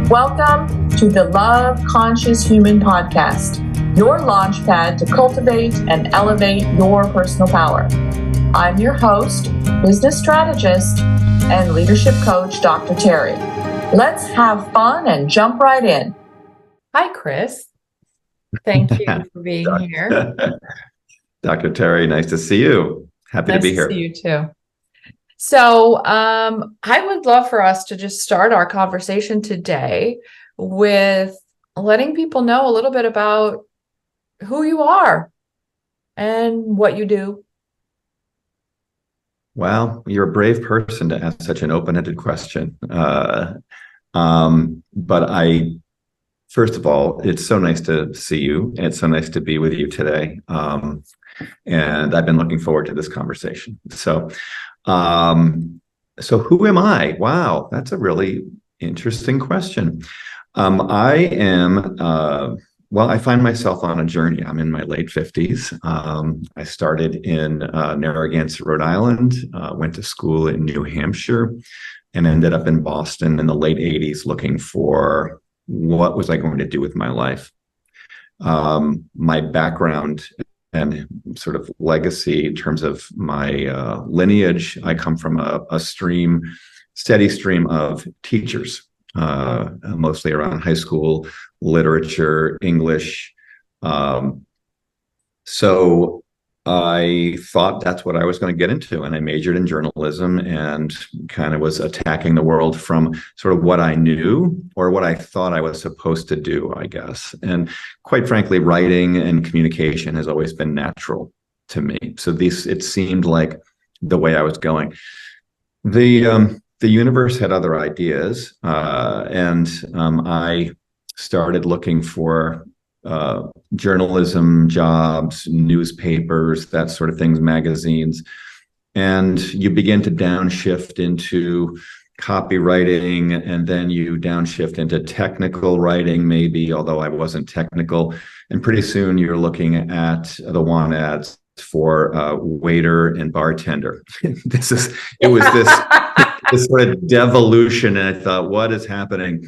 Welcome to the Love Conscious Human Podcast, your launchpad to cultivate and elevate your personal power. I'm your host, business strategist, and leadership coach, Dr. Teri. Let's have fun and jump right in. Hi, Chris. Thank you for being here. Dr. Teri, nice to see you. Happy to be here. Nice to see you too. So I would love for us to just start our conversation today with letting people know a little bit about who you are and what you do. Well, you're a brave person to ask such an open-ended question. But first of all, it's so nice to see you. And it's so nice to be with you today. And I've been looking forward to this conversation. So who am I? Wow, that's a really interesting question. I find myself on a journey. I'm in my late 50s. I started in Narragansett, Rhode Island, went to school in New Hampshire, and ended up in Boston in the late 80s looking for what was I going to do with my life. My background and sort of legacy in terms of my lineage, I come from a steady stream of teachers, mostly around high school, literature, English. So I thought that's what I was going to get into, and I majored in journalism and kind of was attacking the world from sort of what I knew or what I thought I was supposed to do, I guess. And quite frankly, writing and communication has always been natural to me. So it seemed like the way I was going. The universe had other ideas, and I started looking for journalism jobs, newspapers, that sort of things, magazines. And you begin to downshift into copywriting, and then you downshift into technical writing, maybe, although I wasn't technical. And pretty soon you're looking at the want ads for waiter and bartender. It was this sort of devolution. And I thought, what is happening?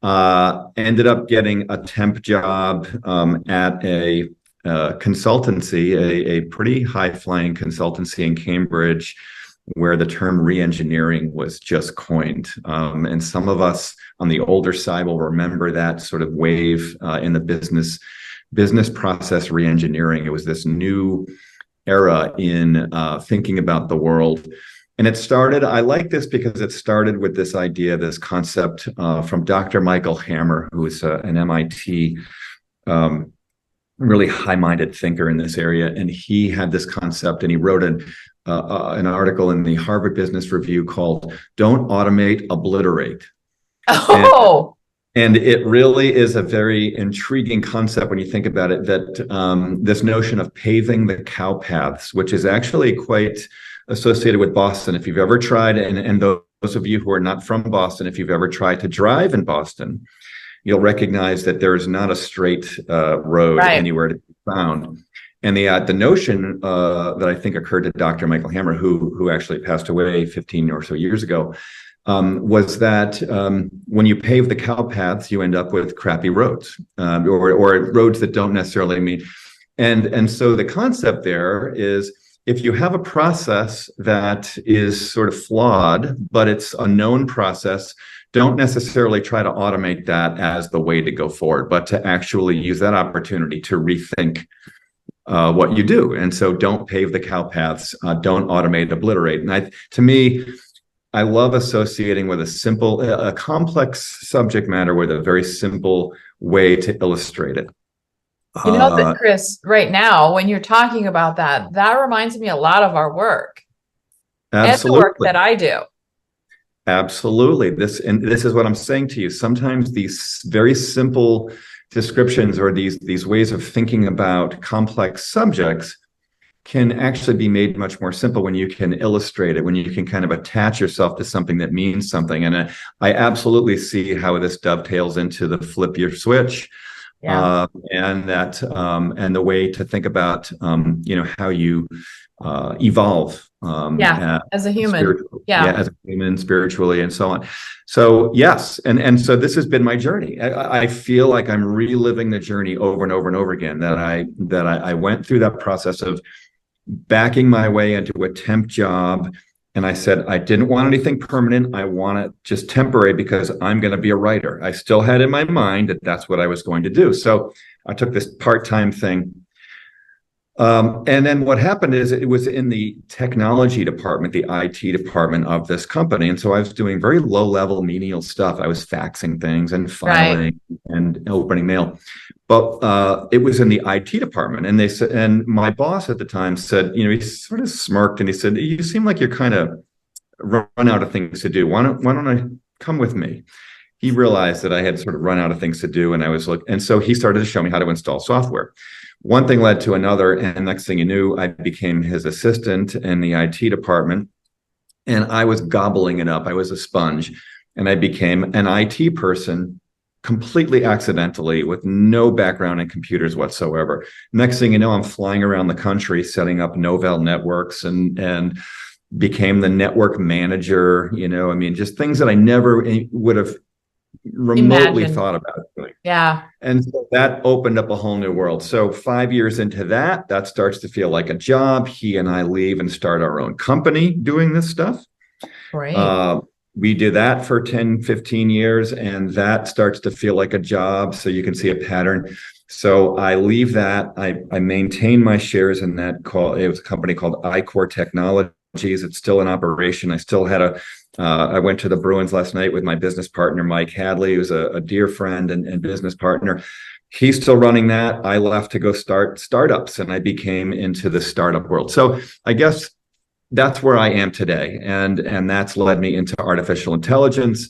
Ended up getting a temp job at a consultancy, a pretty high-flying consultancy in Cambridge, where the term re-engineering was just coined. And some of us on the older side will remember that sort of wave in the business process re-engineering. It was this new era in thinking about the world. And I like this because it started with this idea, this concept from Dr. Michael Hammer, who is an MIT really high-minded thinker in this area. And he had this concept, and he wrote an article in the Harvard Business Review called "Don't Automate, Obliterate." Oh. And it really is a very intriguing concept when you think about it, that this notion of paving the cow paths, which is actually quite associated with Boston. If you've ever tried, and those of you who are not from Boston, if you've ever tried to drive in Boston, you'll recognize that there is not a straight road anywhere to be found. And the notion that I think occurred to Dr. Michael Hammer, who actually passed away 15 or so years ago, was that when you pave the cow paths, you end up with crappy roads, or roads that don't necessarily meet. And so the concept there is, if you have a process that is sort of flawed, but it's a known process, don't necessarily try to automate that as the way to go forward, but to actually use that opportunity to rethink what you do. And so don't pave the cow paths, don't automate, obliterate. And to me, I love associating with a complex subject matter with a very simple way to illustrate it. You know that, Chris, right now, when you're talking about that reminds me a lot of our work. Absolutely. And the work that I do. Absolutely. This is what I'm saying to you. Sometimes these very simple descriptions or these ways of thinking about complex subjects can actually be made much more simple when you can illustrate it, when you can kind of attach yourself to something that means something. And I absolutely see how this dovetails into the flip your switch. Yeah. And that and the way to think about how you evolve Yeah. As a human. spiritually, yeah, Yeah. as a human, spiritually, and so on. So yes, and so this has been my journey. I feel like I'm reliving the journey over and over and over again. That I went through that process of backing my way into a temp job. And I said, I didn't want anything permanent. I want it just temporary because I'm going to be a writer. I still had in my mind that that's what I was going to do. So I took this part-time thing. And then what happened is it was in the technology department, the IT department of this company. And so I was doing very low-level menial stuff. I was faxing things and Right. filing and opening mail. But it was in the IT department, and they said, and my boss at the time said, he sort of smirked and he said, "You seem like you're kind of run out of things to do. Why don't I come with me?" He realized that I had sort of run out of things to do, and I was and so he started to show me how to install software. One thing led to another, and next thing you knew, I became his assistant in the IT department, and I was gobbling it up. I was a sponge, and I became an IT person completely accidentally with no background in computers whatsoever. Next thing you know, I'm flying around the country setting up Novell networks and became the network manager, I mean, just things that I never would have remotely Imagine. thought about doing. Yeah. And so that opened up a whole new world. So 5 years into that starts to feel like a job. He and I leave and start our own company doing this stuff. Great. We do that for 10, 15 years, and that starts to feel like a job. So you can see a pattern. So I leave that. I maintain my shares in that it was a company called iCore Technologies. It's still in operation. I still had I went to the Bruins last night with my business partner, Mike Hadley, who's a dear friend and business partner. He's still running that. I left to go start startups, and I became into the startup world. So I guess that's where I am today. And that's led me into artificial intelligence.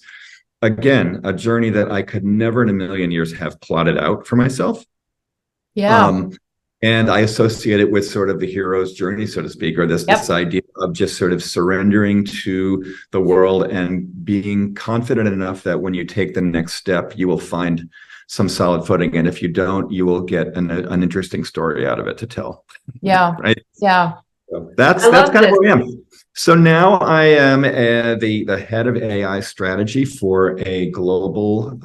Again, a journey that I could never in a million years have plotted out for myself. Yeah. And I associate it with sort of the hero's journey, so to speak, or this Yep. idea of just sort of surrendering to the world and being confident enough that when you take the next step, you will find some solid footing. And if you don't, you will get an interesting story out of it to tell. Yeah. Right. Yeah. So I that's love kind of this. where I am. So now I am the head of AI strategy for a global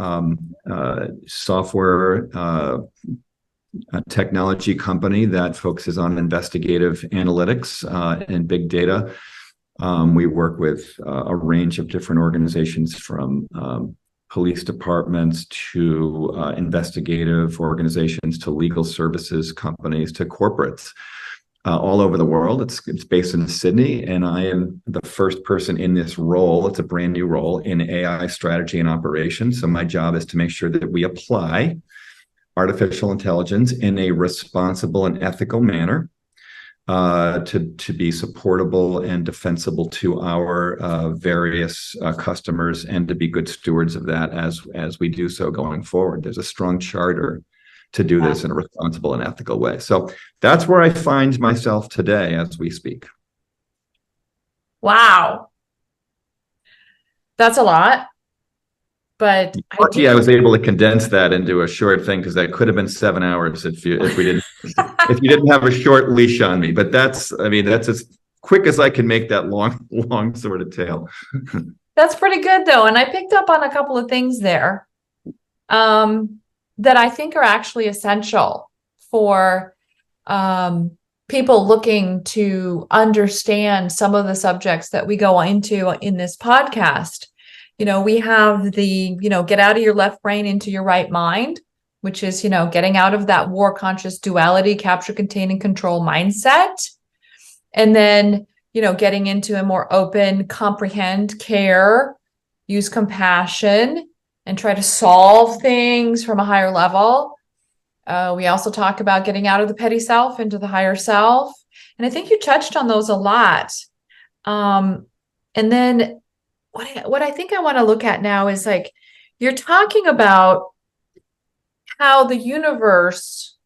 software technology company that focuses on investigative analytics and big data. We work with a range of different organizations, from police departments to investigative organizations to legal services companies to corporates. All over the world. It's based in Sydney, and I am the first person in this role. It's a brand new role in AI strategy and operations. So my job is to make sure that we apply artificial intelligence in a responsible and ethical manner to be supportable and defensible to our various customers, and to be good stewards of that as we do so going forward. There's a strong charter to do this in a responsible and ethical way. So that's where I find myself today as we speak. Wow. That's a lot. But I Lucky I do. was able to condense that into a short thing, because that could have been 7 hours if you didn't have a short leash on me. But that's as quick as I can make that long sort of tale. That's pretty good though. And I picked up on a couple of things there that I think are actually essential for people looking to understand some of the subjects that we go into in this podcast. We have the, get out of your left brain into your right mind, which is, getting out of that war conscious duality, capture, contain, and control mindset. And then, getting into a more open, comprehend, care, use compassion, and try to solve things from a higher level. We also talk about getting out of the petty self into the higher self. And I think you touched on those a lot. And then what I think I want to look at now is, like, you're talking about how the universe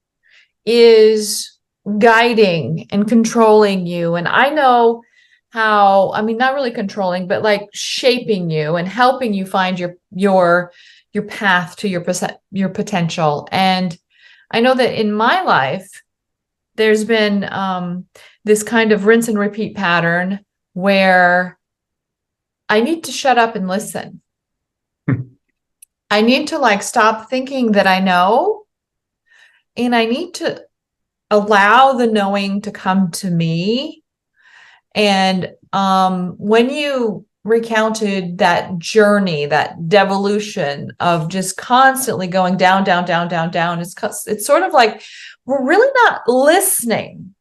is guiding and controlling you. And I know how, I mean, not really controlling, but like shaping you and helping you find your path to your potential. And I know that in my life, there's been this kind of rinse and repeat pattern where I need to shut up and listen. I need to like stop thinking that I know, and I need to allow the knowing to come to me. And when you recounted that journey, that devolution of just constantly going down, down, down, down, down, it's sort of like we're really not listening.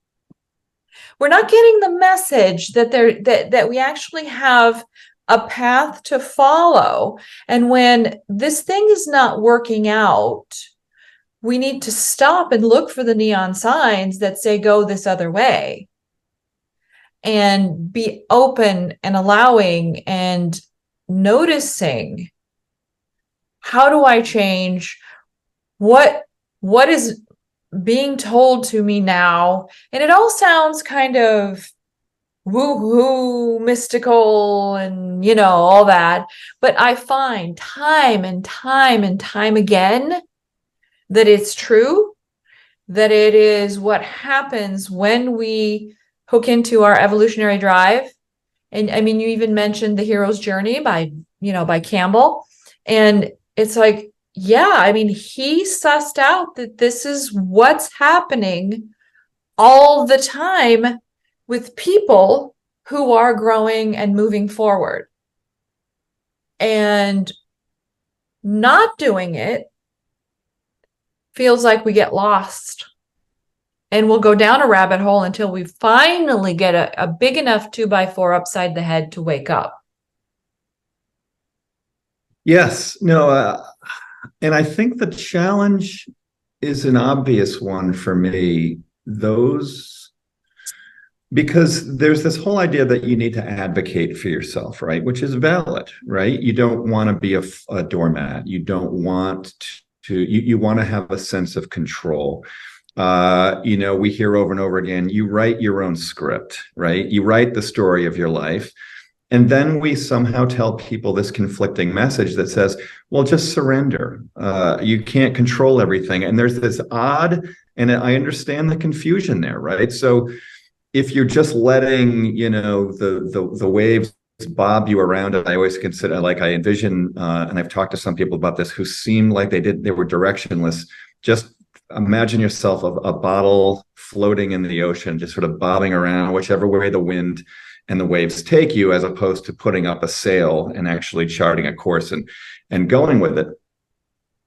We're not getting the message that we actually have a path to follow. And when this thing is not working out, we need to stop and look for the neon signs that say go this other way, and be open and allowing and noticing, how do I change? What is being told to me now? And it all sounds kind of woo-hoo, mystical, and all that. But I find time and time and time again that it's true, that it is what happens when we hook into our evolutionary drive. And I mean, you even mentioned The Hero's Journey by Campbell. And it's like, yeah, I mean, he sussed out that this is what's happening all the time with people who are growing and moving forward. And not doing it feels like we get lost. And we'll go down a rabbit hole until we finally get a big enough 2x4 upside the head to wake up. Yes, no, and I think the challenge is an obvious one for me. Because there's this whole idea that you need to advocate for yourself, right? Which is valid, right? You don't want to be a doormat. You don't want you want to have a sense of control. We hear over and over again, you write your own script, right? You write the story of your life. And then we somehow tell people this conflicting message that says, well, just surrender. You can't control everything. And there's this odd, and I understand the confusion there, right? So if you're just letting, the waves bob you around, I always consider, I envision, and I've talked to some people about this who seemed like they were directionless. Just imagine yourself a bottle floating in the ocean, just sort of bobbing around whichever way the wind and the waves take you, as opposed to putting up a sail and actually charting a course and going with it.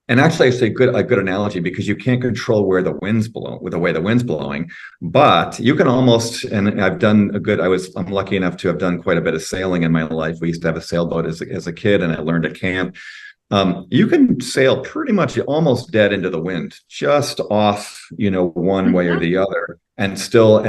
And actually, it's a good analogy, because you can't control where the wind's blowing, but you can almost. And I'm lucky enough to have done quite a bit of sailing in my life. We used to have a sailboat as a kid, and I learned at camp. You can sail pretty much almost dead into the wind, just off, one way or the other, and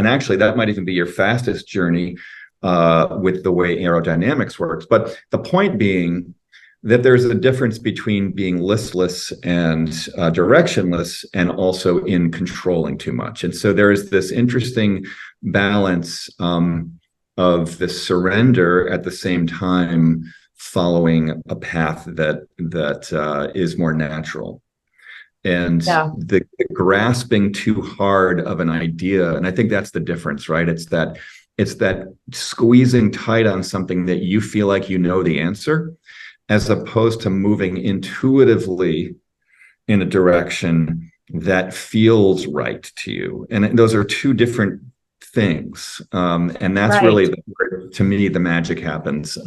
actually that might even be your fastest journey with the way aerodynamics works. But the point being that there's a difference between being listless and directionless, and also in controlling too much. And so there is this interesting balance of the surrender at the same time following a path that is more natural. And the grasping too hard of an idea, and I think that's the difference, right? It's that squeezing tight on something that you feel like you know the answer, as opposed to moving intuitively in a direction that feels right to you. And those are two different things. And that's right. Really, to me, the magic happens.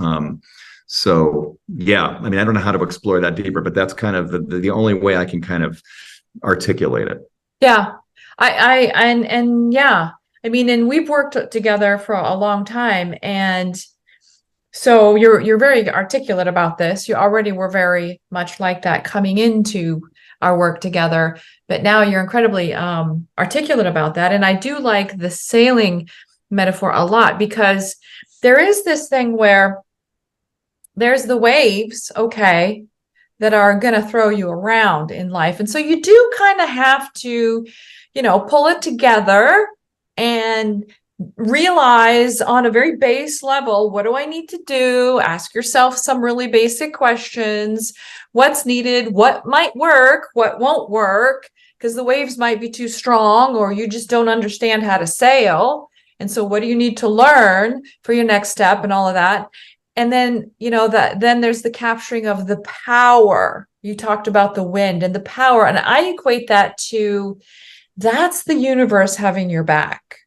So yeah, I mean, I don't know how to explore that deeper, but that's kind of the only way I can kind of articulate it. Yeah. Yeah, I mean, and we've worked together for a long time, and so you're very articulate about this. You already were very much like that coming into our work together, but now you're incredibly articulate about that. And I do like the sailing metaphor a lot, because there is this thing where there's the waves, okay, that are going to throw you around in life. And so you do kind of have to, pull it together and realize on a very base level, what do I need to do? Ask yourself some really basic questions. What's needed? What might work? What won't work? Because the waves might be too strong, or you just don't understand how to sail. And so what do you need to learn for your next step and all of that? And then, then there's the capturing of the power. You talked about the wind and the power. And I equate that to, that's the universe having your back.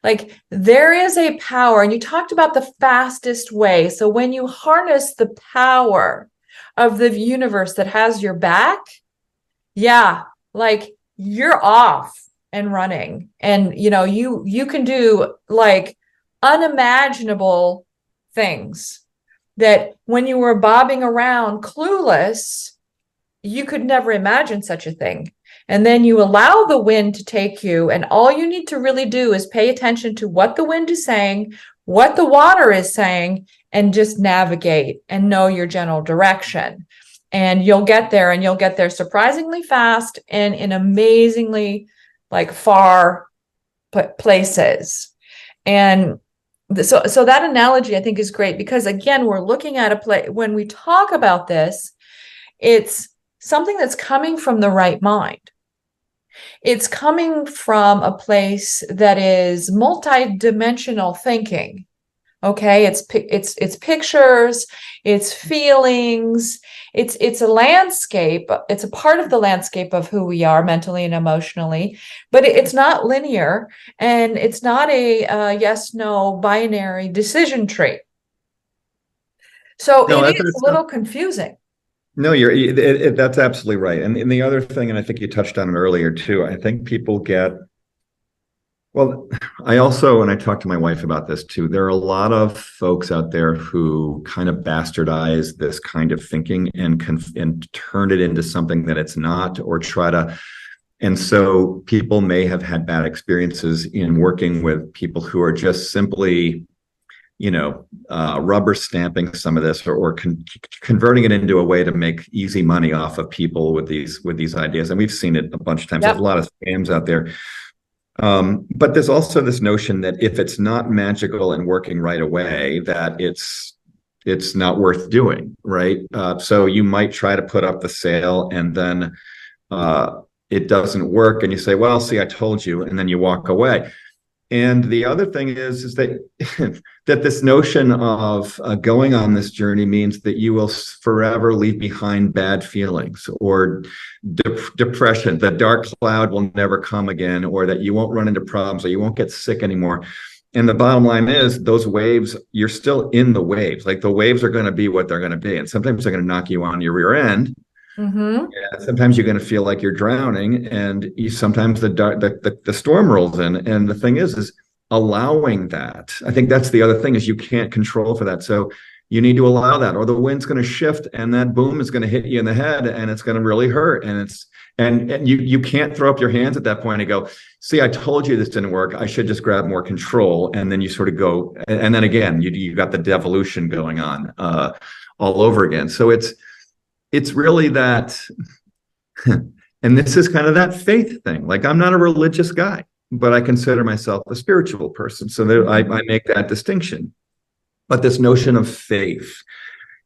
Like, there is a power, and you talked about the fastest way. So when you harness the power of the universe that has your back, yeah, like, you're off and running. And you can do like unimaginable things that when you were bobbing around clueless, you could never imagine such a thing. And then you allow the wind to take you, and all you need to really do is pay attention to what the wind is saying, what the water is saying, and just navigate and know your general direction. And you'll get there, and you'll get there surprisingly fast and in amazingly like far places. And so that analogy I think is great, because again, we're looking at a place when we talk about this, it's something that's coming from the right mind. It's coming from a place that is multi-dimensional thinking. Okay, it's pictures, it's feelings, it's a landscape. It's a part of the landscape of who we are mentally and emotionally, but it's not linear, and it's not a yes/no binary decision tree. So no, it is a little confusing. No, that's absolutely right. And the other thing, and I think you touched on it earlier too, I think people I also, and I talked to my wife about this too, there are a lot of folks out there who kind of bastardize this kind of thinking and turn it into something that it's not, or and so people may have had bad experiences in working with people who are just simply rubber stamping some of this, or converting it into a way to make easy money off of people with these ideas. And we've seen it a bunch of times. Yep. There's a lot of scams out there. But there's also this notion that if it's not magical and working right away, that it's not worth doing, right? So you might try to put up the sale, and then it doesn't work, and you say, well, see, I told you, and then you walk away. And the other thing is that that this notion of going on this journey means that you will forever leave behind bad feelings, or depression. The dark cloud will never come again, or that you won't run into problems, or you won't get sick anymore. And the bottom line is, those waves, you're still in the waves. Like, the waves are going to be what they're going to be, and sometimes they're going to knock you on your rear end. Mm-hmm. And sometimes you're going to feel like you're drowning, and sometimes the storm rolls in. And the thing is allowing that. I think that's the other thing, is you can't control for that. So you need to allow that, or the wind's going to shift, and that boom is going to hit you in the head, and it's going to really hurt. And you can't throw up your hands at that point and go, see, I told you this didn't work. I should just grab more control. And then you sort of go, and then again, you got the devolution going on all over again. So it's really that, and this is kind of that faith thing. Like, I'm not a religious guy, but I consider myself a spiritual person. So I make that distinction. But this notion of faith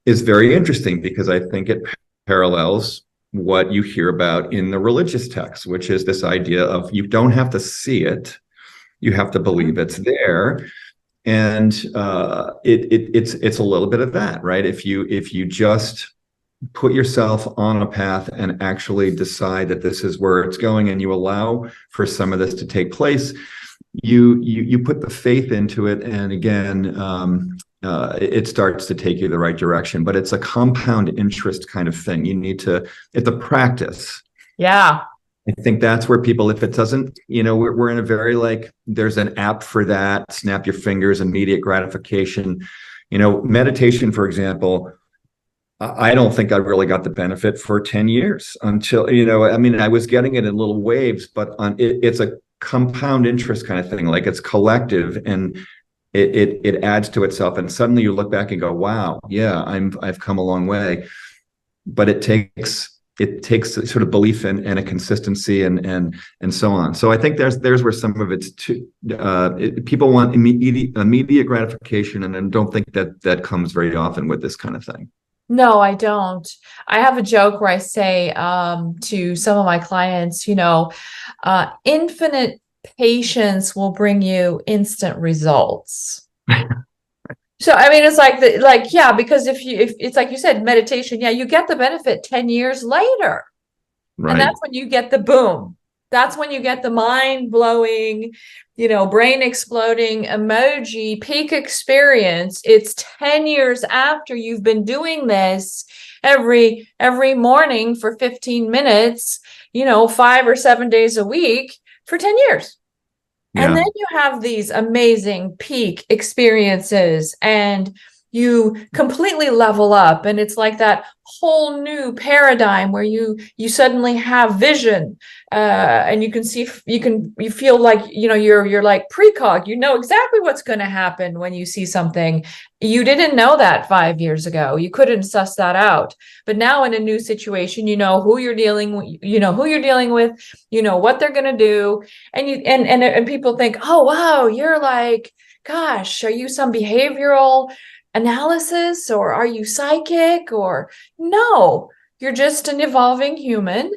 is very interesting, because I think it parallels what you hear about in the religious texts, which is this idea of, you don't have to see it, you have to believe it's there. And it's a little bit of that, right? If you just put yourself on a path and actually decide that this is where it's going, and you allow for some of this to take place, you put the faith into it, and again, it starts to take you the right direction. But it's a compound interest kind of thing. It's a practice. Yeah. I think that's where people, if it doesn't, we're in a very, there's an app for that, snap your fingers, immediate gratification. Meditation, for example, I don't think I really got the benefit for 10 years until, I was getting it in little waves, but it's a compound interest kind of thing. Like, it's collective, and it adds to itself. And suddenly you look back and go, wow, yeah, I've come a long way. But it takes it takes sort of belief and a consistency and so on. So I think there's where some of it's too, people want immediate gratification, and then don't think that comes very often with this kind of thing. No, I don't. I have a joke where I say to some of my clients, infinite patience will bring you instant results. So, I mean, it's yeah, because if it's like you said, meditation, yeah, you get the benefit 10 years later. Right. And that's when you get the boom. That's when you get the mind blowing, brain exploding emoji peak experience. It's 10 years after you've been doing this every morning for 15 minutes, 5 or 7 days a week for 10 years. Yeah. And then you have these amazing peak experiences and you completely level up. And it's like that whole new paradigm where you suddenly have vision, and you can see, you feel like, you're like precog, exactly what's going to happen when you see something. You didn't know that 5 years ago. You couldn't suss that out. But now in a new situation, who you're dealing with, what they're going to do. And people think, oh, wow, you're like, gosh, are you some behavioral analysis, or are you psychic? Or no, you're just an evolving human.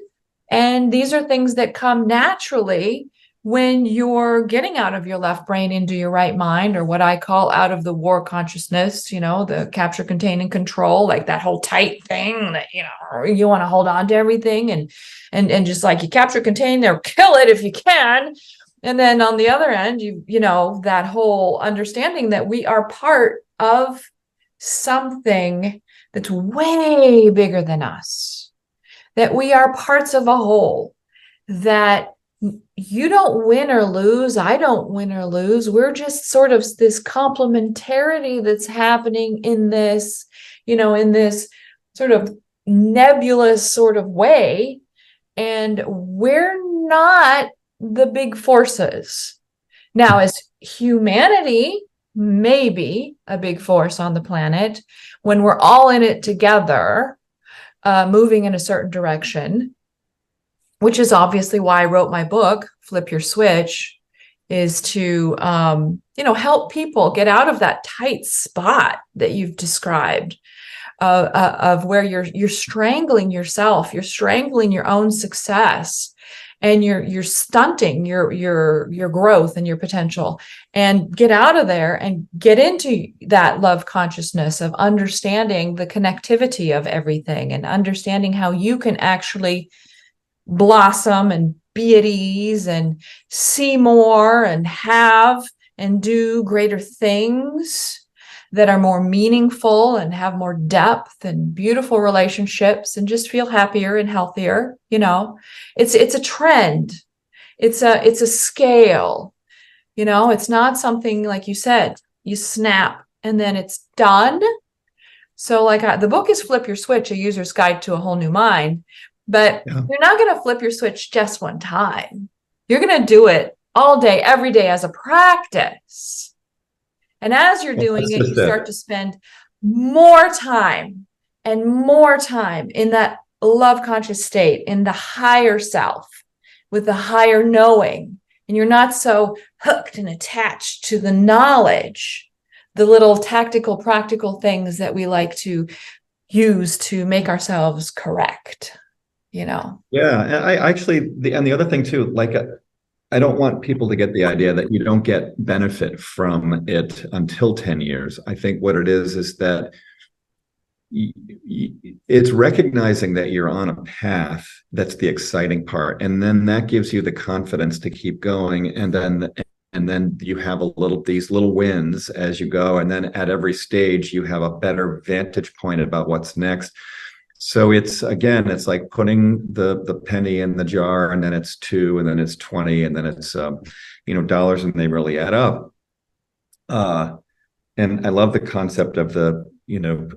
And these are things that come naturally when you're getting out of your left brain into your right mind, or what I call out of the war consciousness, the capture, contain, and control, like that whole tight thing that, you want to hold on to everything and just like you capture, contain, or kill it if you can. And then on the other end, that whole understanding that we are part of something that's way bigger than us, that we are parts of a whole, that you don't win or lose, I don't win or lose. We're just sort of this complementarity that's happening in this, in this sort of nebulous sort of way. And we're not the big forces. Now, as humanity, maybe a big force on the planet, when we're all in it together, moving in a certain direction, which is obviously why I wrote my book, Flip Your Switch, is to, help people get out of that tight spot that you've described, of where you're strangling yourself, you're strangling your own success, and you're stunting your growth and your potential, and get out of there and get into that love consciousness of understanding the connectivity of everything, and understanding how you can actually blossom and be at ease and see more and have and do greater things that are more meaningful and have more depth and beautiful relationships, and just feel happier and healthier. It's a trend. It's a scale. It's not something like you said, you snap and then it's done. So the book is Flip Your Switch, A User's Guide to a Whole New Mind. But You're not going to flip your switch just one time. You're going to do it all day, every day as a practice. And as you're doing it, you start to spend more time and more time in that love conscious state, in the higher self, with the higher knowing. And you're not so hooked and attached to the knowledge, the little tactical, practical things that we like to use to make ourselves correct. Yeah, and I actually, the other thing too, I don't want people to get the idea that you don't get benefit from it until 10 years. I think what it is that it's recognizing that you're on a path. That's the exciting part. And then that gives you the confidence to keep going. And then you have these little wins as you go. And then at every stage, you have a better vantage point about what's next. So it's like putting the penny in the jar, and then it's 2, and then it's 20, and then it's dollars, and they really add up. And I love the concept of the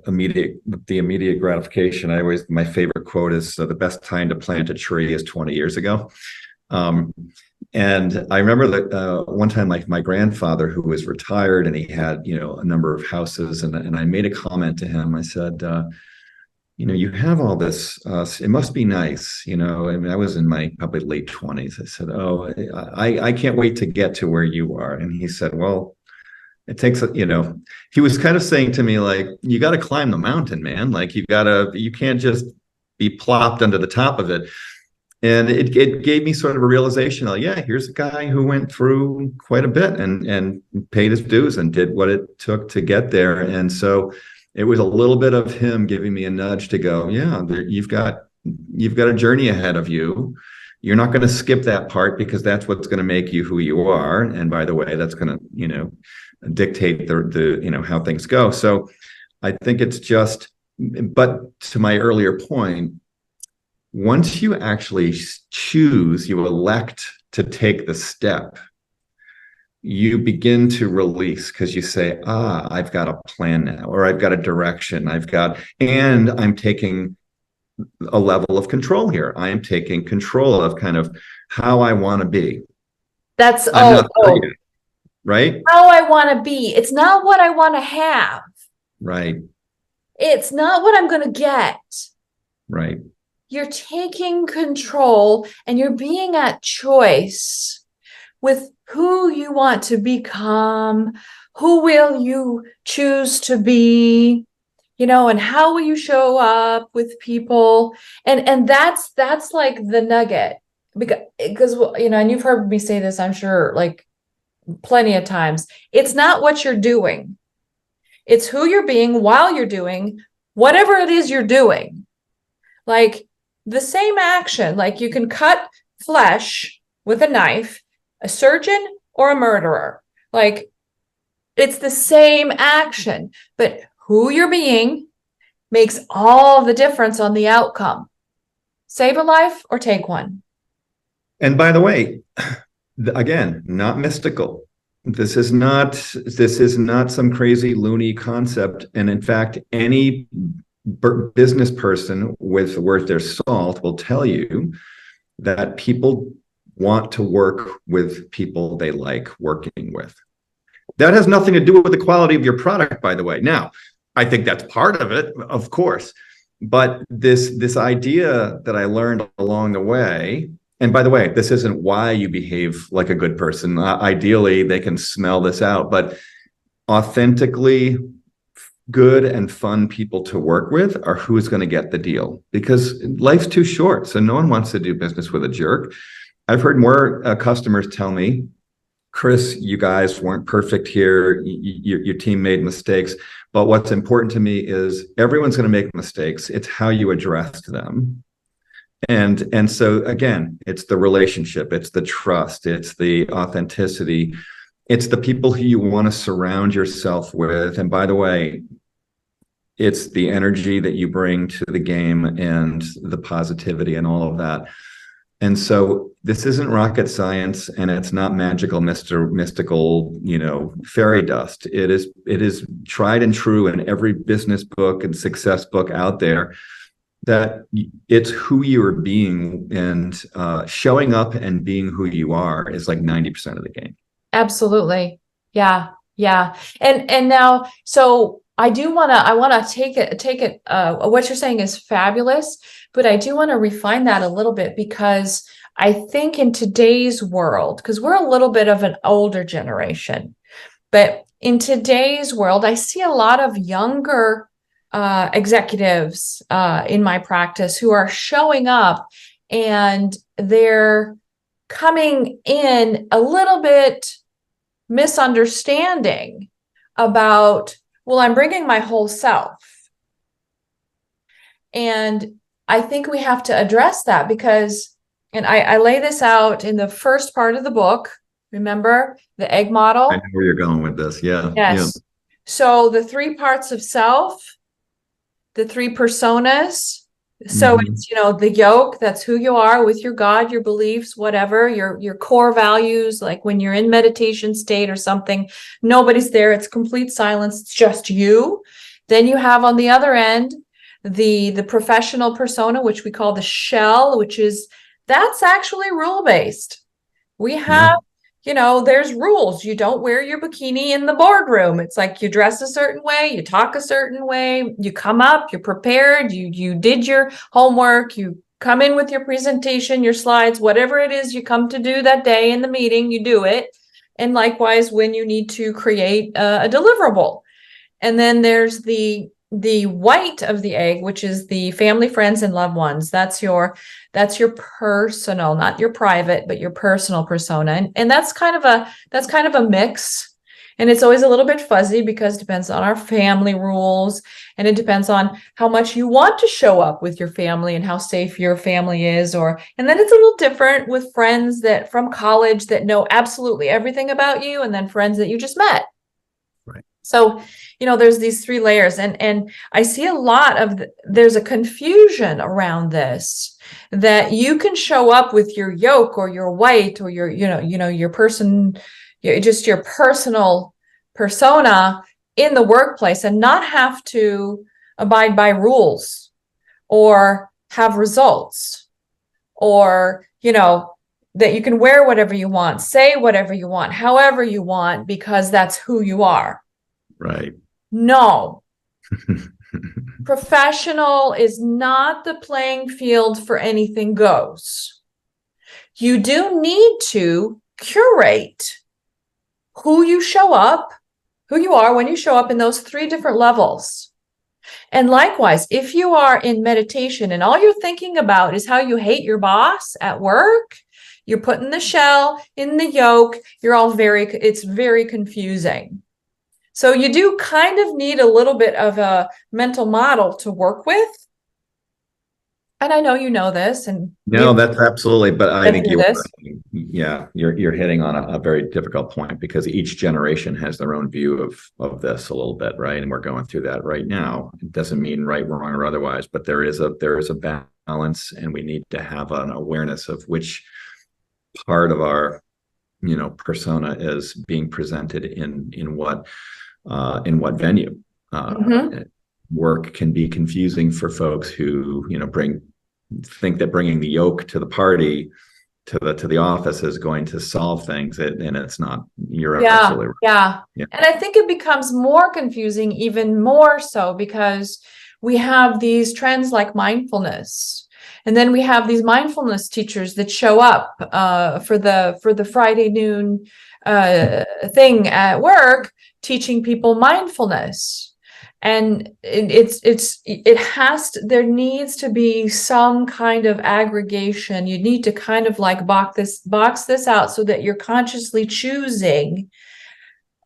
immediate gratification. My favorite quote is, the best time to plant a tree is 20 years ago. And I remember that one time, like my grandfather, who was retired, and he had a number of houses, and I made a comment to him. I said, you have all this, it must be nice, I mean, I was in my probably late 20s. I said, oh, I can't wait to get to where you are. And he said, well, it takes, he was kind of saying to me, like, you got to climb the mountain, man. Like, you can't just be plopped under the top of it. And it gave me sort of a realization, like, yeah, here's a guy who went through quite a bit and paid his dues and did what it took to get there. And so it was a little bit of him giving me a nudge to go, yeah, you've got a journey ahead of you. You're not going to skip that part because that's what's going to make you who you are. And by the way, that's going to, dictate the how things go. So I think it's just, but to my earlier point, once you actually you elect to take the step, you begin to release because you say, I've got a plan now, or I've got a direction, and I'm taking a level of control here. I am taking control of kind of how I want to be. That's right? How I want to be. It's not what I want to have. Right. It's not what I'm going to get. Right. You're taking control and you're being at choice with who you want to become, who will you choose to be, and how will you show up with people. And that's like the nugget because and you've heard me say this, I'm sure, like plenty of times. It's not what you're doing. It's who you're being while you're doing whatever it is you're doing. Like the same action, like you can cut flesh with a knife, a surgeon or a murderer. Like it's the same action, but who you're being makes all the difference on the outcome. Save a life or take one. And by the way, again, not mystical. This is not some crazy loony concept. And in fact, any business person with worth their salt will tell you that people want to work with people they like working with. That has nothing to do with the quality of your product, by the way. Now, I think that's part of it, of course. But this idea that I learned along the way, and by the way, this isn't why you behave like a good person. Ideally, they can smell this out, but authentically good and fun people to work with are who's going to get the deal, because life's too short. So no one wants to do business with a jerk. I've heard more customers tell me, Chris, you guys weren't perfect here. Your team made mistakes. But what's important to me is everyone's going to make mistakes. It's how you address them. And so again, it's the relationship, it's the trust, it's the authenticity, it's the people who you want to surround yourself with. And by the way, it's the energy that you bring to the game and the positivity and all of that. And so this isn't rocket science, and it's not mystical, fairy dust. It is tried and true in every business book and success book out there, that it's who you are being, and showing up and being who you are is like 90% of the game. Absolutely. Yeah. Yeah. And now, so I want to take it, what you're saying is fabulous, but I do want to refine that a little bit, because I think in today's world, because we're a little bit of an older generation, but in today's world, I see a lot of younger executives in my practice who are showing up, and they're coming in a little bit misunderstanding about, well, I'm bringing my whole self. And I think we have to address that, because, and I lay this out in the first part of the book, remember the egg model? I know where you're going with this. Yeah. Yes. Yeah. So the 3 parts of self, the 3 personas. So it's, the yoke, that's who you are with your God, your beliefs, whatever, your core values. Like when you're in meditation state or something, nobody's there. It's complete silence. It's just you. Then you have on the other end, the professional persona, which we call the shell, that's actually rule-based. We have there's rules. You don't wear your bikini in the boardroom. It's like you dress a certain way, you talk a certain way, you come up, you're prepared, you did your homework, you come in with your presentation, your slides, whatever it is you come to do that day in the meeting, you do it. And likewise, when you need to create a deliverable. And then there's the white of the egg, which is the family, friends, and loved ones. That's your personal, not your private, but your personal persona. And that's kind of a mix. And it's always a little bit fuzzy because it depends on our family rules, and it depends on how much you want to show up with your family and how safe your family is. And then it's a little different with friends that from college that know absolutely everything about you, and then friends that you just met. Right. So, there's these three layers, and I see a lot of there's a confusion around this, that you can show up with your yolk or your white or your, your person, just your personal persona in the workplace and not have to abide by rules or have results, or, that you can wear whatever you want, say whatever you want, however you want, because that's who you are. Right. No. Professional is not the playing field for anything goes. You do need to curate who you are when you show up in those three different levels. And likewise, if you are in meditation and all you're thinking about is how you hate your boss at work, you're putting the shell in the yolk, it's very confusing. So you do kind of need a little bit of a mental model to work with. And I know you know this. And no, that's absolutely. But I think you're hitting on a very difficult point, because each generation has their own view of this a little bit, right? And we're going through that right now. It doesn't mean right, wrong, or otherwise, but there is a balance, and we need to have an awareness of which part of our persona is being presented in what venue. Work can be confusing for folks who think that bringing the yoke to the party, to the office, is going to solve things, and it's not. You're absolutely right. Yeah. And I think it becomes more confusing, even more so, because we have these trends like mindfulness. And then we have these mindfulness teachers that show up for the Friday noon thing at work, teaching people mindfulness. And there needs to be some kind of aggregation. You need to kind of like box this out so that you're consciously choosing,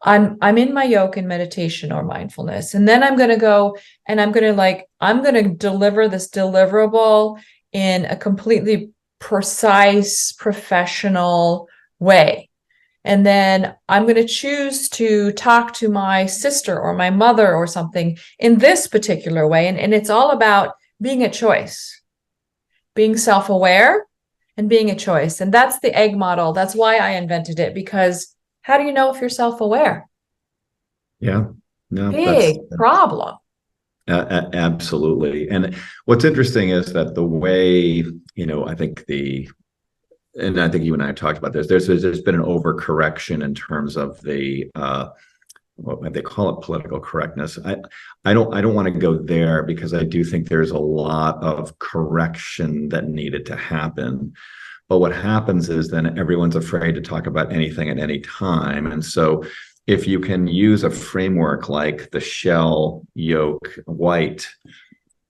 I'm in my yoga in meditation or mindfulness. And then I'm going to go and I'm going to deliver this deliverable in a completely precise, professional way. And then I'm going to choose to talk to my sister or my mother or something in this particular way. And it's all about being a choice, being self-aware and being a choice. And that's the egg model. That's why I invented it, because how do you know if you're self-aware? Yeah. No, big problem. Absolutely. And what's interesting is that the way, I think you and I have talked about this. There's been an overcorrection in terms of the what they call it, political correctness. I don't want to go there, because I do think there's a lot of correction that needed to happen. But what happens is then everyone's afraid to talk about anything at any time, and so if you can use a framework like the shell, yolk, white,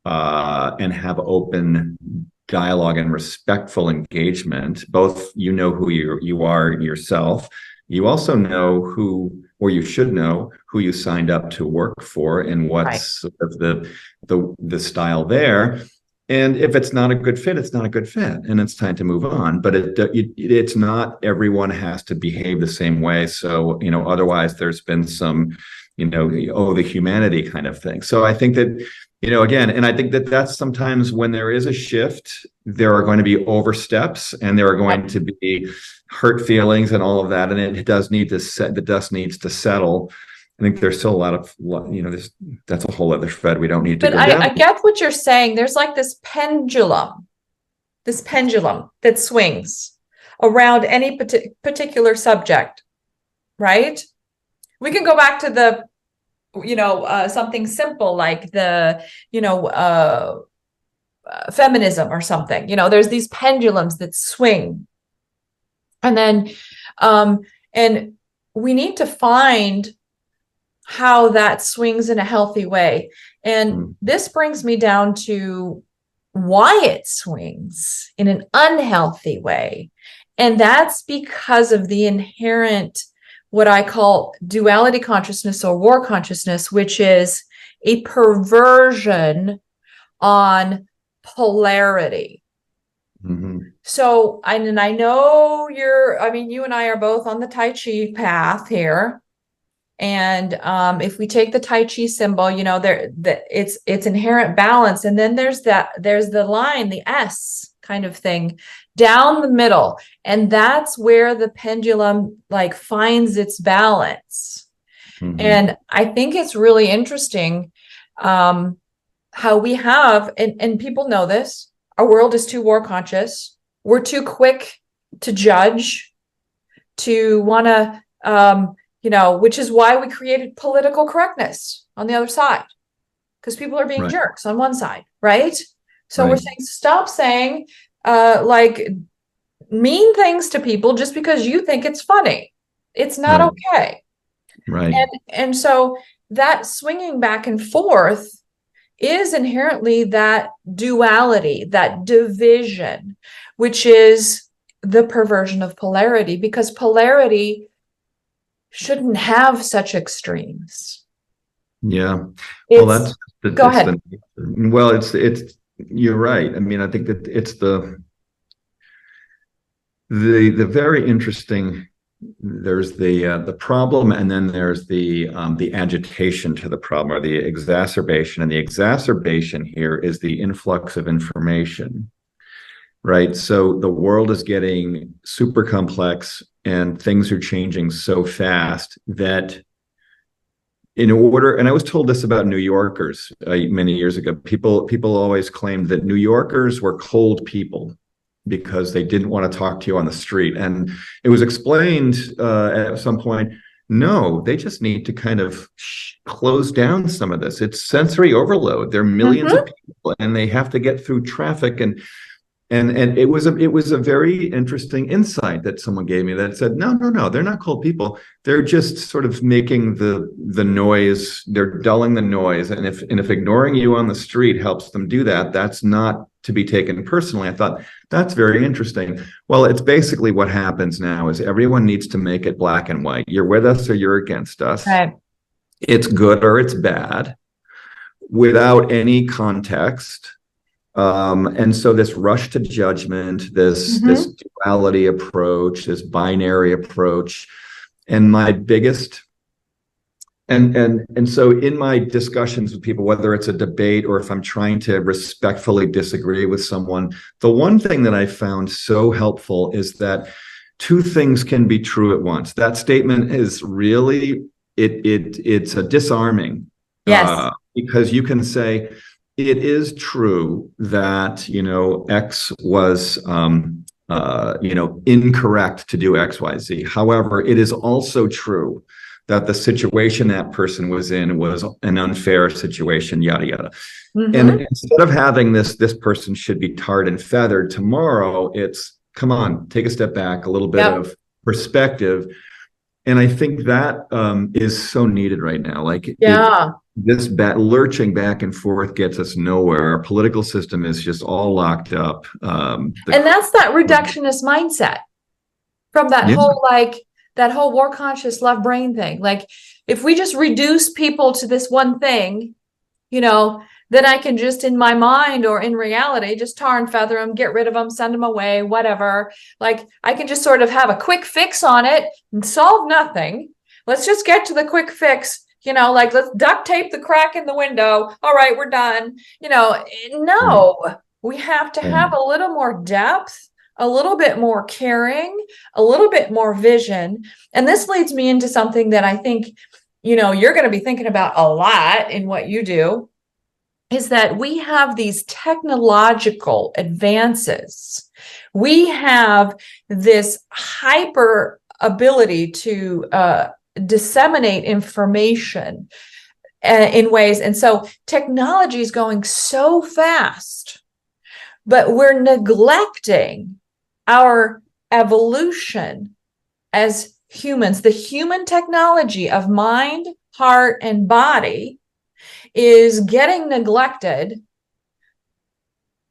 and have open dialogue and respectful engagement, both who you are yourself, you also know who, or you should know who you signed up to work for, and what's sort of the style there. And if it's not a good fit, it's not a good fit, and it's time to move on. But it's not everyone has to behave the same way. So otherwise there's been some the humanity kind of thing. So I think that again, and I think that that's sometimes when there is a shift, there are going to be oversteps, and there are going to be hurt feelings and all of that, and it does need to the dust needs to settle. I think there's still a lot of that's a whole other thread we don't need to go down. I get what you're saying. There's like this pendulum that swings. around any particular subject, right? We can go back to the, something simple like the, feminism or something. There's these pendulums that swing. And then, and we need to find how that swings in a healthy way. And this brings me down to why it swings in an unhealthy way. And that's because of the inherent, what I call duality consciousness or war consciousness, which is a perversion on polarity. So, I know you and I are both on the Tai Chi path here. And if we take the Tai Chi symbol, it's inherent balance. And then there's the line, the S kind of thing down the middle. And that's where the pendulum finds its balance. And I think it's really interesting how we have, and people know this, our world is too war conscious. We're too quick to judge, to want to, which is why we created political correctness on the other side, because people are being jerks on one side, right? So we're saying, stop saying mean things to people just because you think it's funny. It's not okay. Right. And so that swinging back and forth is inherently that duality, that division, which is the perversion of polarity, because polarity shouldn't have such extremes. Yeah. Go ahead. It's you're right. I mean, I think that it's the very interesting. There's the problem, and then there's the agitation to the problem, or the exacerbation. And the exacerbation here is the influx of information, right? So the world is getting super complex, and things are changing so fast that in order, and I was told this about New Yorkers many years ago, people always claimed that New Yorkers were cold people because they didn't want to talk to you on the street. And it was explained at some point, no, they just need to kind of close down some of this. It's sensory overload. There are millions of people, and they have to get through traffic. And it was a very interesting insight that someone gave me, that said, no, they're not cold people. They're just sort of making the noise. They're dulling the noise. And if ignoring you on the street helps them do that, that's not to be taken personally. I thought, that's very interesting. Well, it's basically what happens now is everyone needs to make it black and white. You're with us or you're against us. Right. It's good or it's bad, without any context. And so this rush to judgment, this duality approach, this binary approach, and my biggest, and so in my discussions with people, whether it's a debate or if I'm trying to respectfully disagree with someone, the one thing that I found so helpful is that two things can be true at once. That statement is really, it's a disarming. Yes. Because you can say, it is true that, X was, incorrect to do X, Y, Z. However, it is also true that the situation that person was in was an unfair situation, yada, yada. And instead of having this person should be tarred and feathered tomorrow, it's, come on, take a step back, a little bit of perspective. And I think that is so needed right now. This lurching back and forth gets us nowhere. Our political system is just all locked up. And that's that reductionist mindset from that whole war conscious left brain thing. Like, if we just reduce people to this one thing, then I can just, in my mind or in reality, just tar and feather them, get rid of them, send them away, whatever. Like, I can just sort of have a quick fix on it and solve nothing. Let's just get to the quick fix. Let's duct tape the crack in the window. All right, we're done. No, we have to have a little more depth, a little bit more caring, a little bit more vision. And this leads me into something that I think, you're going to be thinking about a lot in what you do, is that we have these technological advances We have this hyper ability to disseminate information in ways. And so technology is going so fast, but we're neglecting our evolution as humans. The human technology of mind, heart, and body is getting neglected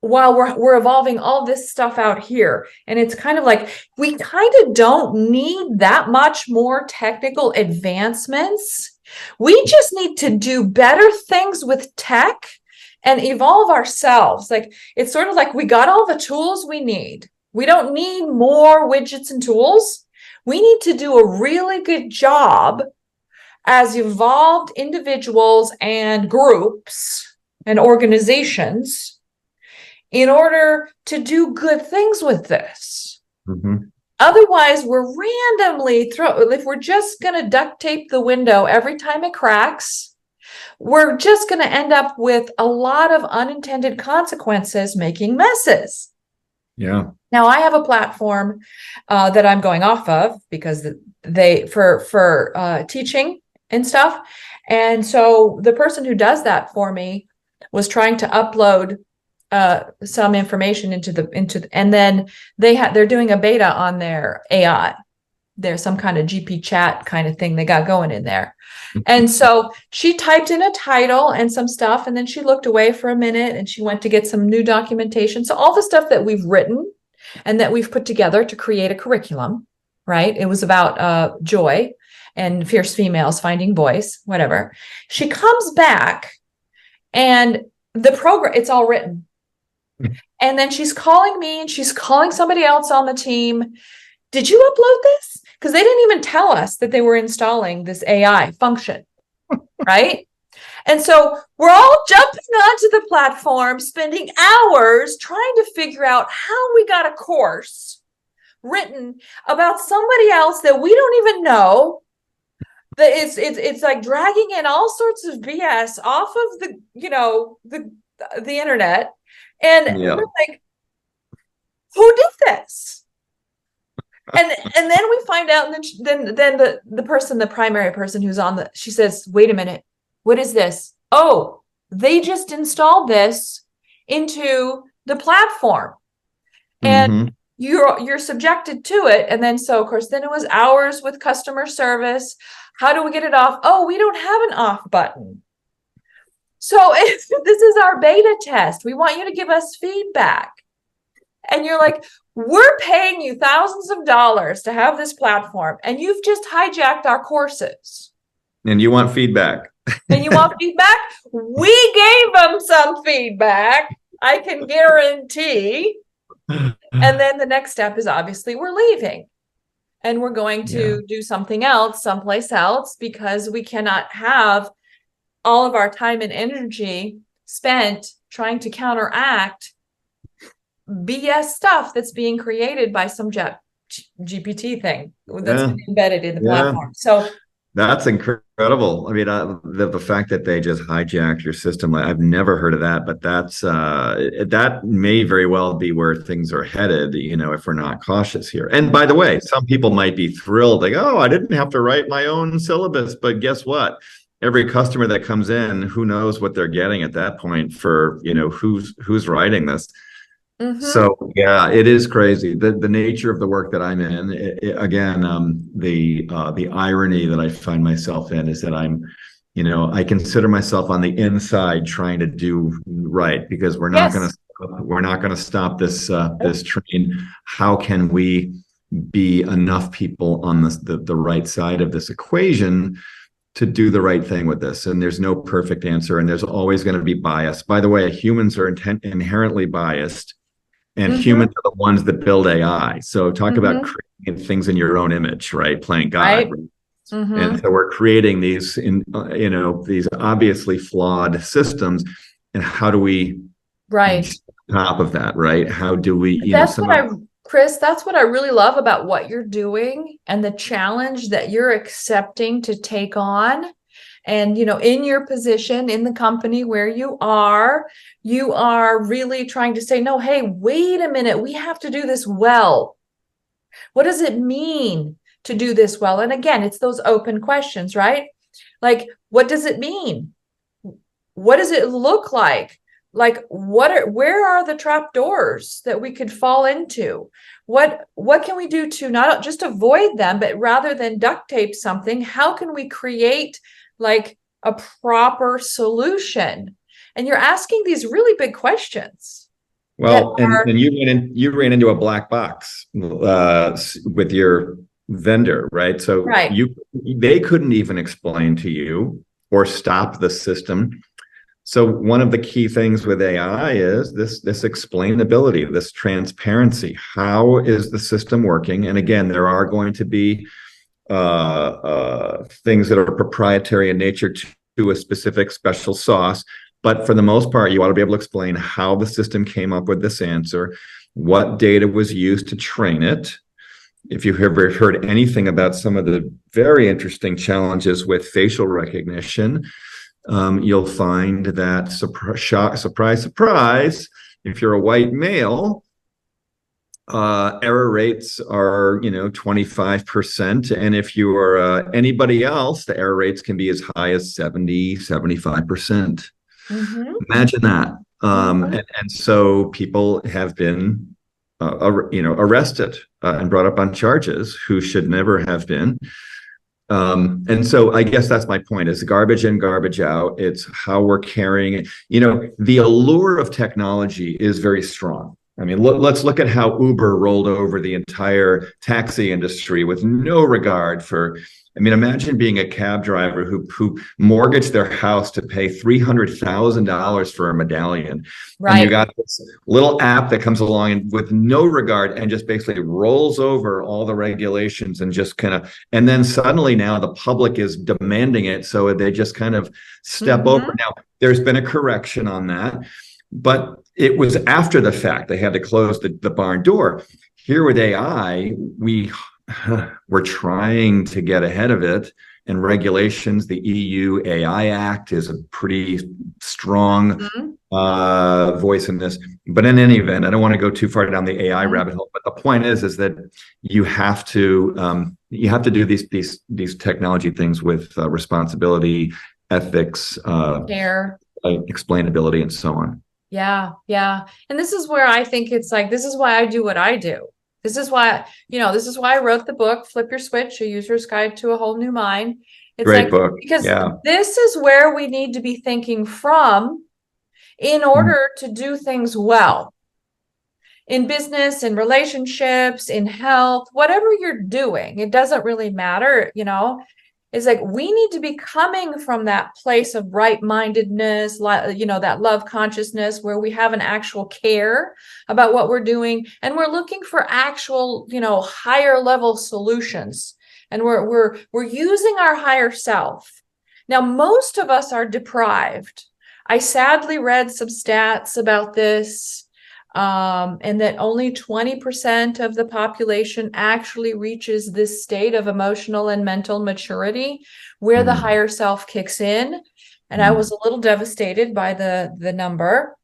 while we're evolving all this stuff out here. And it's kind of like we kind of don't need that much more technical advancements. We just need to do better things with tech and evolve ourselves. Like, it's sort of like we got all the tools we need. We don't need more widgets and tools. We need to do a really good job as evolved individuals and groups and organizations in order to do good things with this. Mm-hmm. Otherwise, we're randomly if we're just going to duct tape the window every time it cracks, we're just going to end up with a lot of unintended consequences, making messes. Yeah. Now, I have a platform that I'm going off of because they for teaching and stuff. And so the person who does that for me was trying to upload some information and then they're doing a beta on their AI. There's some kind of GP chat kind of thing they got going in there. And so she typed in a title and some stuff, and then she looked away for a minute and she went to get some new documentation. So all the stuff that we've written and that we've put together to create a curriculum, right? It was about joy and fierce females finding voice, whatever. She comes back and the program, it's all written. And then she's calling me and she's calling somebody else on the team. Did you upload this? Because they didn't even tell us that they were installing this AI function, right? And so we're all jumping onto the platform, spending hours trying to figure out how we got a course written about somebody else that we don't even know. That it's like dragging in all sorts of BS off of the internet. And we're like, who did this? And then we find out, and then the primary person who's on she says, wait a minute, what is this? Oh, they just installed this into the platform. And you're subjected to it. And then so of course, then it was hours with customer service. How do we get it off? Oh, we don't have an off button. So this is our beta test. We want you to give us feedback. And you're like, we're paying you thousands of dollars to have this platform, and you've just hijacked our courses. And you want feedback. And you want feedback? We gave them some feedback, I can guarantee. And then the next step is obviously we're leaving. And we're going to do something else, someplace else, because we cannot have all of our time and energy spent trying to counteract BS stuff that's being created by some GPT thing that's been embedded in the platform. So that's incredible. I mean, the fact that they just hijacked your system, I've never heard of that, but that may very well be where things are headed, if we're not cautious here. And by the way, some people might be thrilled, like, oh, I didn't have to write my own syllabus, but guess what? Every customer that comes in, who knows what they're getting at that point for, who's writing this. So it is crazy. The nature of the work that I'm in, the irony that I find myself in is that I consider myself on the inside trying to do right, because we're not going to stop this train. How can we be enough people on the right side of this equation to do the right thing with this? And there's no perfect answer, and there's always going to be bias. By the way, humans are inherently biased. And humans are the ones that build AI. So talk about creating things in your own image, right? Playing God. Right. And so we're creating these, these obviously flawed systems. And how do we on top of that, right? How do we, Chris, that's what I really love about what you're doing and the challenge that you're accepting to take on, And, in your position in the company where you are really trying to say, no, hey, wait a minute, we have to do this well. What does it mean to do this well? And again, it's those open questions, right? Like, what does it mean? What does it look like? Like, where are the trap doors that we could fall into? What can we do to not just avoid them, but rather than duct tape something, how can we create like a proper solution? And you're asking these really big questions. Well, and you ran into a black box with your vendor, right? So right. They couldn't even explain to you or stop the system. So one of the key things with AI is this explainability, this transparency. How is the system working? And again, there are going to be things that are proprietary in nature to a specific special sauce. But for the most part, you ought to be able to explain how the system came up with this answer, what data was used to train it. If you've ever heard anything about some of the very interesting challenges with facial recognition, you'll find that surprise, surprise, if you're a white male, error rates are 25%, and if you are anybody else, the error rates can be as high as 70-75%. Imagine that. And so people have been arrested and brought up on charges who should never have been. And so I guess that's my point, is garbage in, garbage out. It's how we're carrying it. The allure of technology is very strong. I mean, let's look at how Uber rolled over the entire taxi industry with no regard for, imagine being a cab driver who mortgaged their house to pay $300,000 for a medallion. Right. And you got this little app that comes along and with no regard and just basically rolls over all the regulations and just and then suddenly now the public is demanding it. So they just kind of step over. Now, there's been a correction on that, but it was after the fact. They had to close the barn door. Here with AI, we're trying to get ahead of it, and regulations. The EU AI Act is a pretty strong voice in this. But in any event, I don't want to go too far down the AI rabbit hole. But the point is that you have to do these technology things with responsibility, ethics, care, explainability, and so on. Yeah. And this is where I think it's like, this is why I do what I do. This is why I wrote the book, Flip Your Switch, A User's Guide to a Whole New Mind. It's Great book. Because this is where we need to be thinking from in order to do things well. In business, in relationships, in health, whatever you're doing, it doesn't really matter, It's like we need to be coming from that place of right-mindedness, that love consciousness where we have an actual care about what we're doing, and we're looking for actual, higher level solutions, and we're using our higher self. Now, most of us are deprived. I sadly read some stats about this. And that only 20% of the population actually reaches this state of emotional and mental maturity where the higher self kicks in. And I was a little devastated by the number.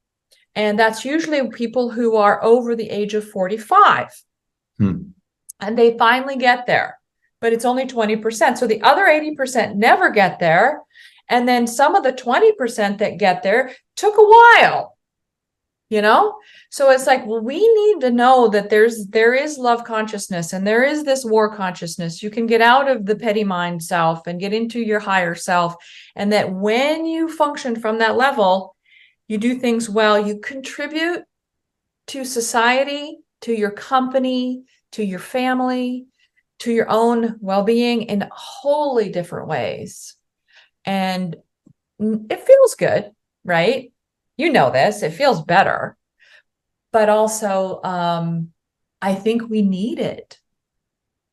And that's usually people who are over the age of 45. And they finally get there, but it's only 20%. So the other 80% never get there. And then some of the 20% that get there took a while. So it's like, well, we need to know that there is love consciousness and there is this war consciousness. You can get out of the petty mind self and get into your higher self. And that when you function from that level, you do things well, you contribute to society, to your company, to your family, to your own well-being in wholly different ways. And it feels good, right? This, it feels better, but also I think we need it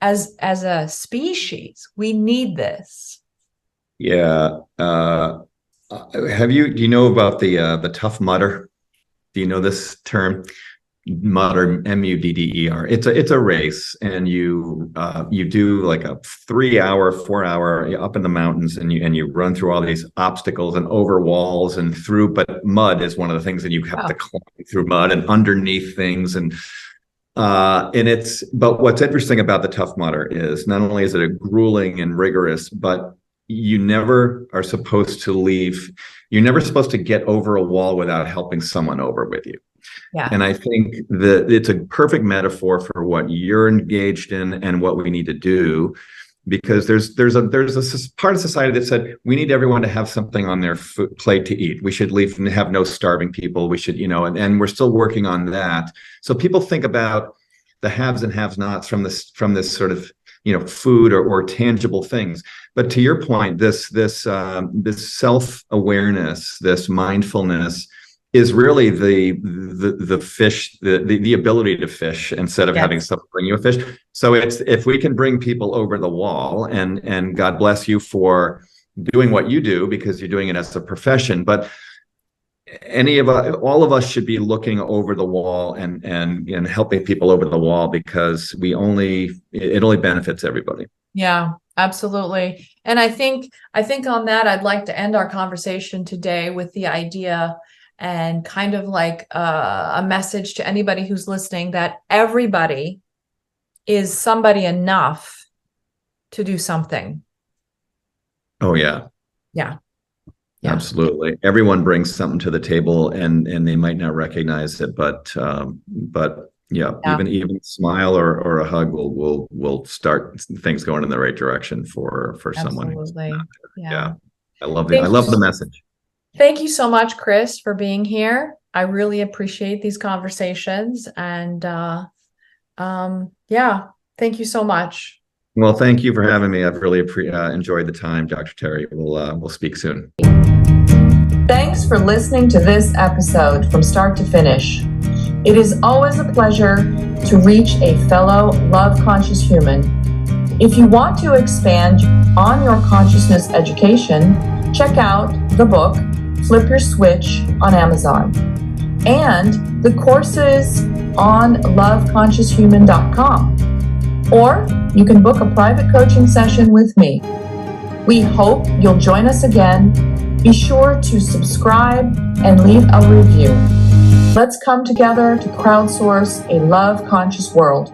as a species. We need this. Yeah. Do you know about the Tough Mudder? Do you know this term? mud or MUDDER. It's a race, and you do like a 3 hour, 4 hour up in the mountains, and you run through all these obstacles and over walls and through. But mud is one of the things that you have to climb through mud and underneath things, and it's. But what's interesting about the Tough Mudder is not only is it a grueling and rigorous, but you never are supposed to leave. You're never supposed to get over a wall without helping someone over with you. Yeah. And I think that it's a perfect metaphor for what you're engaged in and what we need to do, because there's a part of society that said we need everyone to have something on their plate to eat. We should have no starving people. We should, and we're still working on that. So people think about the haves and have-nots from this sort of, food or tangible things. But to your point, this self-awareness, this mindfulness is really the fish, the ability to fish instead of having someone bring you a fish. So it's, if we can bring people over the wall, and God bless you for doing what you do, because you're doing it as a profession, but all of us should be looking over the wall and helping people over the wall, because it only benefits everybody. Yeah, absolutely. And I think on that, I'd like to end our conversation today with the idea, and kind of like a message to anybody who's listening, that everybody is somebody enough to do something. Oh, yeah. Yeah. Absolutely. Everyone brings something to the table, and they might not recognize it, but even smile or a hug will start things going in the right direction for someone. Absolutely. Yeah. I love the message. Thank you so much, Chris, for being here. I really appreciate these conversations, and thank you so much. Well, thank you for having me. I've really enjoyed the time, Dr. Teri. We'll speak soon. Thanks for listening to this episode from start to finish. It is always a pleasure to reach a fellow love-conscious human. If you want to expand on your consciousness education, check out the book, Flip Your Switch, on Amazon, and the courses on loveconscioushuman.com. Or you can book a private coaching session with me. We hope you'll join us again. Be sure to subscribe and leave a review. Let's come together to crowdsource a love-conscious world.